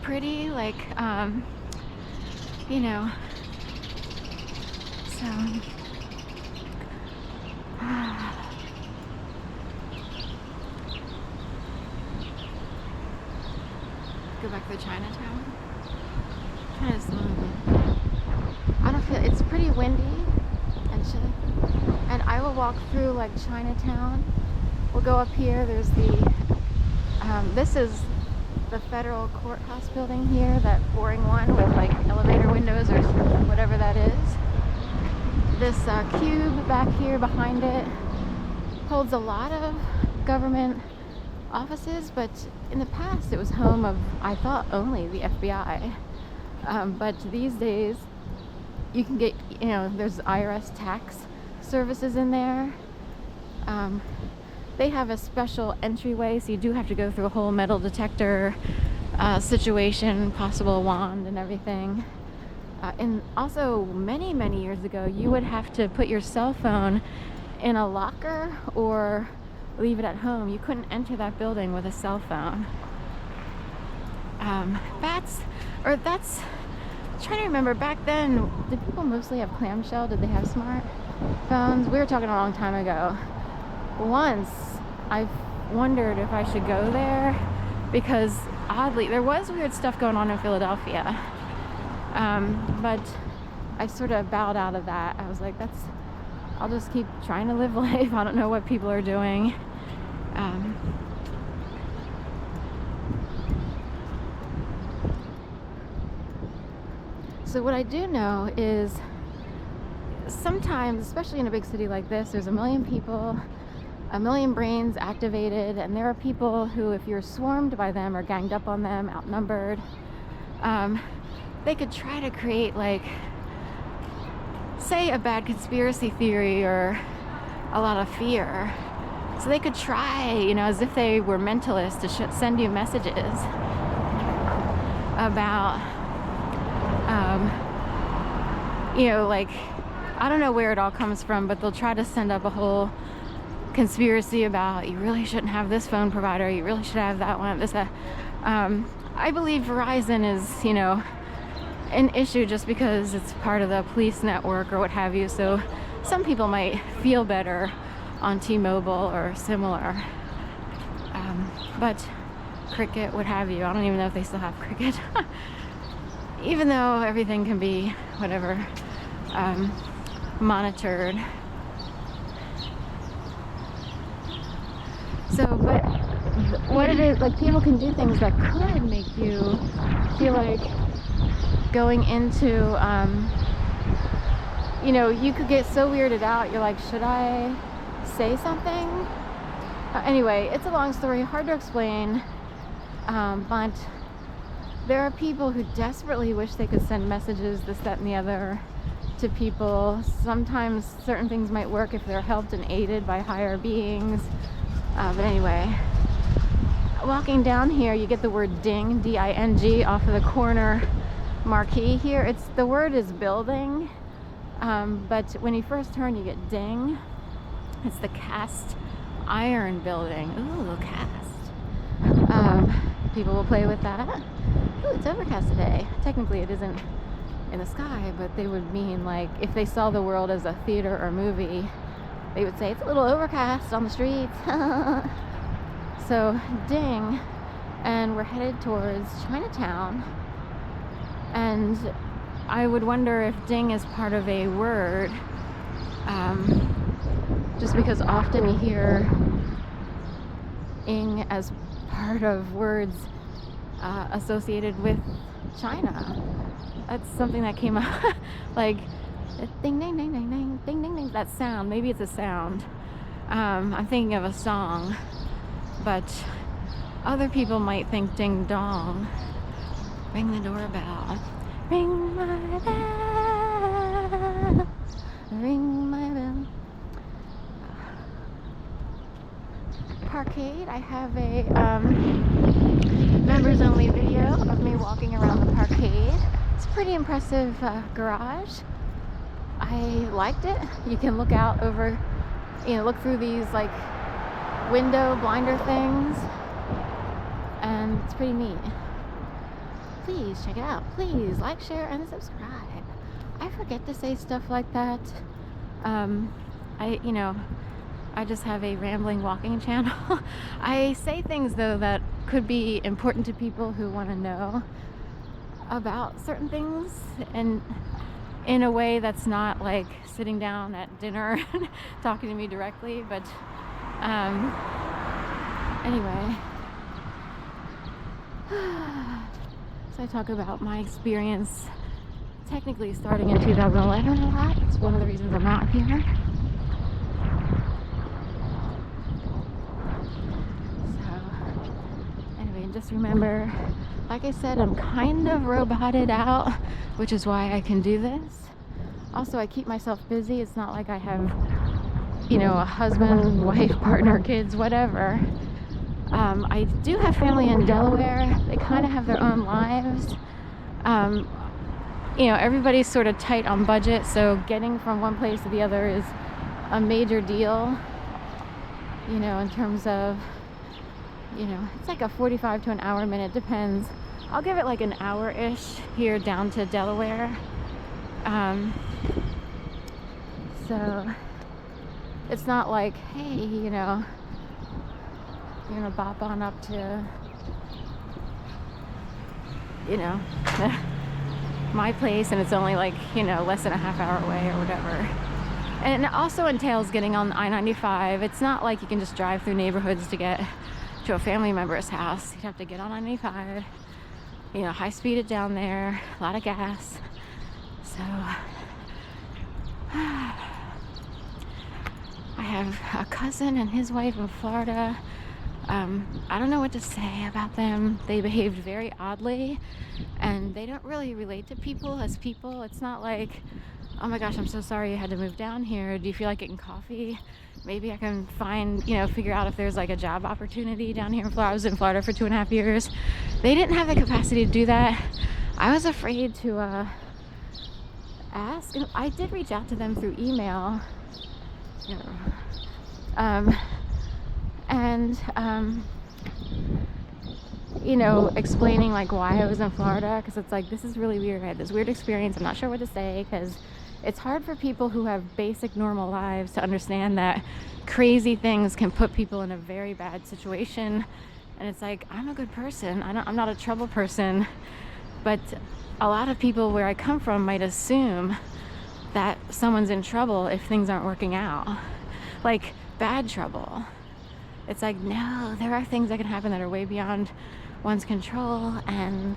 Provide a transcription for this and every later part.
pretty, like, you know, so go back to Chinatown. Kind of I don't feel, it's pretty windy and chilly, and I will walk through like Chinatown. We'll go up here. There's the this is the federal courthouse building here, that boring one with like elevator windows or whatever that is. This cube back here behind it holds a lot of government offices, but in the past it was home of, I thought, only the FBI. But these days you can get, you know, there's IRS tax services in there. They have a special entryway, so you do have to go through a whole metal detector situation, possible wand and everything. And also many years ago, you would have to put your cell phone in a locker or leave it at home. You couldn't enter that building with a cell phone. That's trying to remember, back then, did people mostly have clamshell? Did they have smart phones? We were talking a long time ago. Once I wondered if I should go there because oddly there was weird stuff going on in Philadelphia, but I sort of bowed out of that. I was like, I'll just keep trying to live life. I don't know what people are doing. So what I do know is sometimes, especially in a big city like this, there's a million people, a million brains activated, and there are people who, if you're swarmed by them or ganged up on them, outnumbered, they could try to create, like, say, a bad conspiracy theory or a lot of fear. So they could try, you know, as if they were mentalists, to send you messages about, you know, like, I don't know where it all comes from, but they'll try to send up a whole conspiracy about, you really shouldn't have this phone provider, you really should have that one, this, that. I believe Verizon is, you know, an issue just because it's part of the police network or what have you, so some people might feel better on T-Mobile or similar. But Cricket, what have you, I don't even know if they still have Cricket. Even though everything can be, whatever, monitored. So, but what it is, like, people can do things that could make you feel like going into, you know, you could get so weirded out, you're like, should I say something? Anyway, it's a long story, hard to explain, but there are people who desperately wish they could send messages, this, that, and the other, to people. Sometimes certain things might work if they're helped and aided by higher beings. But anyway, walking down here, you get the word ding, D-I-N-G, off of the corner marquee here. It's, the word is building, but when you first turn, you get ding. It's the cast iron building. Ooh, cast. People will play with that. Ooh, it's overcast today. Technically, it isn't in the sky, but they would mean, like, if they saw the world as a theater or movie, they would say it's a little overcast on the streets. So, ding. And we're headed towards Chinatown. And I would wonder if ding is part of a word. Just because often you hear ing as part of words associated with China. That's something that came up, like ding ding ding ding ding ding ding ding. That sound, maybe it's a sound. I'm thinking of a song, but other people might think ding dong. Ring the doorbell. Ring my bell. Ring my bell. Parkade. I have a members only video of me walking around the parkade. It's a pretty impressive garage. I liked it. You can look out over, you know, look through these like window blinder things, and it's pretty neat. please check it out. Please like, share, and subscribe. I forget to say stuff like that. I just have a rambling walking channel. I say things though that could be important to people who want to know about certain things, and in a way that's not like sitting down at dinner and talking to me directly, but anyway. So I talk about my experience technically starting in 2011 a lot. It's one of the reasons I'm out here. So anyway, just remember, like I said, I'm kind of roboted out, which is why I can do this. Also, I keep myself busy. It's not like I have, a husband, wife, partner, kids, whatever. I do have family in Delaware. They kind of have their own lives. Everybody's sort of tight on budget, so getting from one place to the other is a major deal. In terms of, it's like a 45 to an hour minute, depends. I'll give it like an hour-ish here down to Delaware. So it's not like, hey, you're gonna bop on up to, my place, and it's only like, less than a half hour away or whatever. And it also entails getting on the I-95. It's not like you can just drive through neighborhoods to get to a family member's house. You'd have to get on I-95, high speed it down there, a lot of gas. So I have a cousin and his wife in Florida. I don't know what to say about them. They behaved very oddly, and they don't really relate to people as people. It's not like, oh my gosh, I'm so sorry you had to move down here. Do you feel like getting coffee? Maybe I can find, figure out if there's like a job opportunity down here in Florida. I was in Florida for 2.5 years. They didn't have the capacity to do that. I was afraid to ask. I did reach out to them through email. Explaining like why I was in Florida, because it's like, this is really weird. I had this weird experience. I'm not sure what to say, because it's hard for people who have basic normal lives to understand that crazy things can put people in a very bad situation. And it's like, I'm a good person. I'm not a trouble person, but a lot of people where I come from might assume that someone's in trouble if things aren't working out, like bad trouble. It's like, no, there are things that can happen that are way beyond one's control, and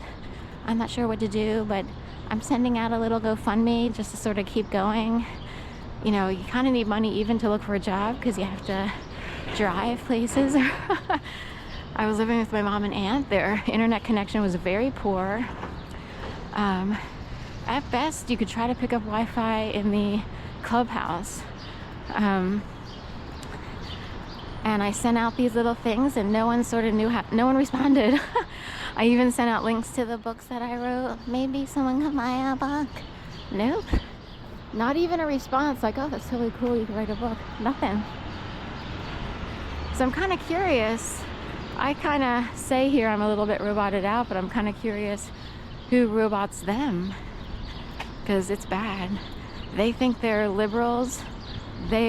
I'm not sure what to do, but I'm sending out a little GoFundMe just to sort of keep going. You kind of need money even to look for a job, because you have to drive places. I was living with my mom and aunt. Their internet connection was very poor. At best, you could try to pick up Wi-Fi in the clubhouse. And I sent out these little things, and no one sort of knew how, no one responded. I even sent out links to the books that I wrote. Maybe someone could buy a book. Nope. Not even a response, like, oh, that's totally cool, you can write a book. Nothing. So I'm kind of curious. I kind of say here I'm a little bit roboted out, but I'm kind of curious who robots them, because it's bad. They think they're liberals. They